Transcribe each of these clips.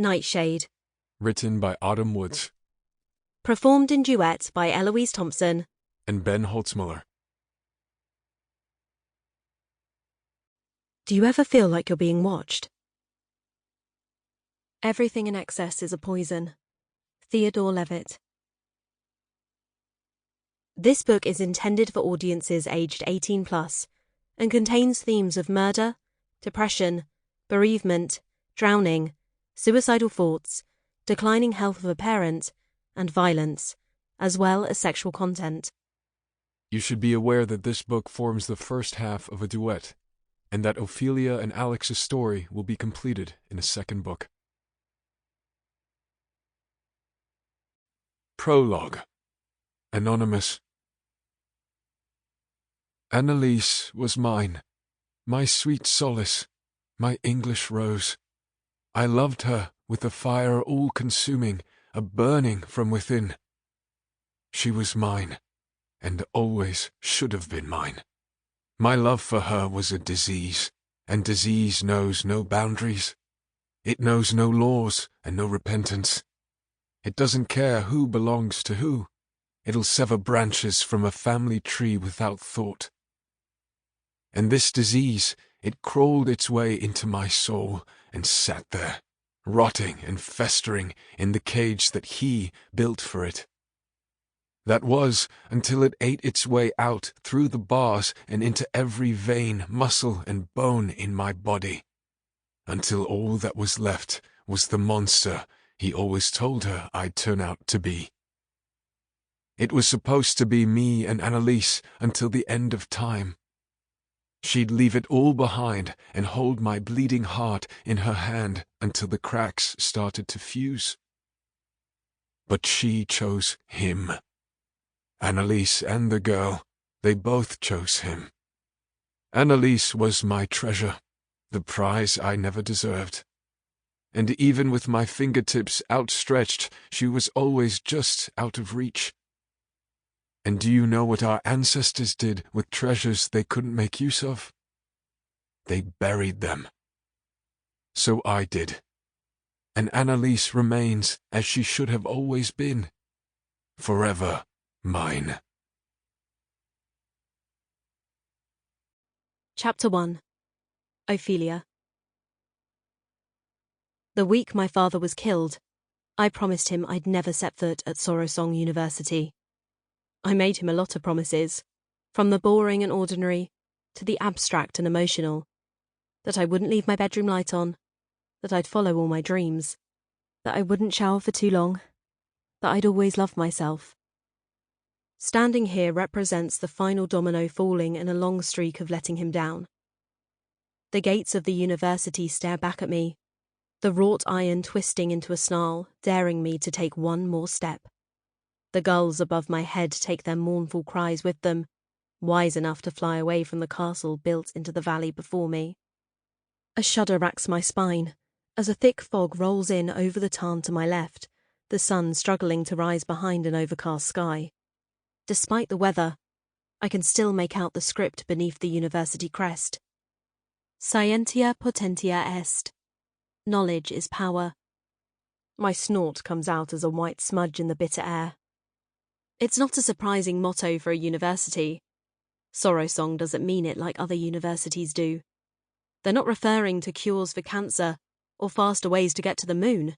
Nightshade. Written by Autumn Woods. Performed in duet by Eloise Thomson and Ben Holtzmuller. Do you ever feel like you're being watched? Everything in excess is a poison. Theodore Levitt. This book is intended for audiences aged 18 plus and contains themes of murder, depression, bereavement, drowning, suicidal thoughts, declining health of a parent, and violence, as well as sexual content. You should be aware that this book forms the first half of a duet, and that Ophelia and Alex's story will be completed in a second book. Prologue. Anonymous. Annalise was mine, my sweet solace, my English rose. I loved her with a fire all-consuming, a burning from within. She was mine, and always should have been mine. My love for her was a disease, and disease knows no boundaries. It knows no laws and no repentance. It doesn't care who belongs to who. It'll sever branches from a family tree without thought. And this disease, it crawled its way into my soul and sat there, rotting and festering in the cage that he built for it. That was until it ate its way out through the bars and into every vein, muscle, and bone in my body, until all that was left was the monster he always told her I'd turn out to be. It was supposed to be me and Annalise until the end of time. She'd leave it all behind and hold my bleeding heart in her hand until the cracks started to fuse. But she chose him. Annalise and the girl, they both chose him. Annalise was my treasure, the prize I never deserved. And even with my fingertips outstretched, she was always just out of reach. And do you know what our ancestors did with treasures they couldn't make use of? They buried them. So I did. And Annalise remains as she should have always been. Forever mine. Chapter 1. Ophelia. The week my father was killed, I promised him I'd never set foot at Sorosong University. I made him a lot of promises, from the boring and ordinary to the abstract and emotional, that I wouldn't leave my bedroom light on, that I'd follow all my dreams, that I wouldn't shower for too long, that I'd always love myself. Standing here represents the final domino falling in a long streak of letting him down. The gates of the university stare back at me, the wrought iron twisting into a snarl, daring me to take one more step. The gulls above my head take their mournful cries with them, wise enough to fly away from the castle built into the valley before me. A shudder racks my spine as a thick fog rolls in over the tarn to my left, the sun struggling to rise behind an overcast sky. Despite the weather, I can still make out the script beneath the university crest. Scientia potentia est. Knowledge is power. My snort comes out as a white smudge in the bitter air. It's not a surprising motto for a university. Sorosong doesn't mean it like other universities do. They're not referring to cures for cancer or faster ways to get to the moon.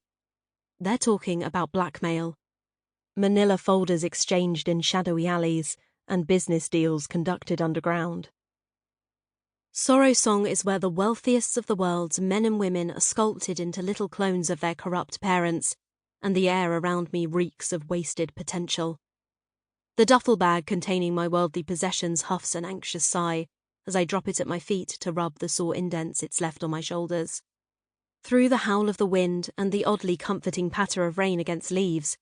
They're talking about blackmail. Manila folders exchanged in shadowy alleys and business deals conducted underground. Sorosong is where the wealthiest of the world's men and women are sculpted into little clones of their corrupt parents, and the air around me reeks of wasted potential. The duffel bag containing my worldly possessions huffs an anxious sigh as I drop it at my feet to rub the sore indents it's left on my shoulders. Through the howl of the wind and the oddly comforting patter of rain against leaves,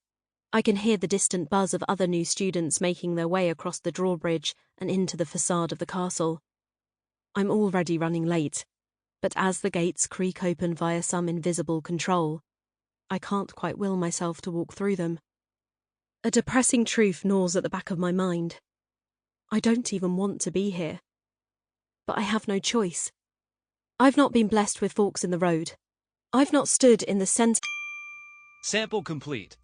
I can hear the distant buzz of other new students making their way across the drawbridge and into the façade of the castle. I'm already running late, but as the gates creak open via some invisible control, I can't quite will myself to walk through them. A depressing truth gnaws at the back of my mind. I don't even want to be here. But I have no choice. I've not been blessed with forks in the road. I've not stood in the centre. Sample complete.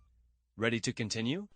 Ready to continue?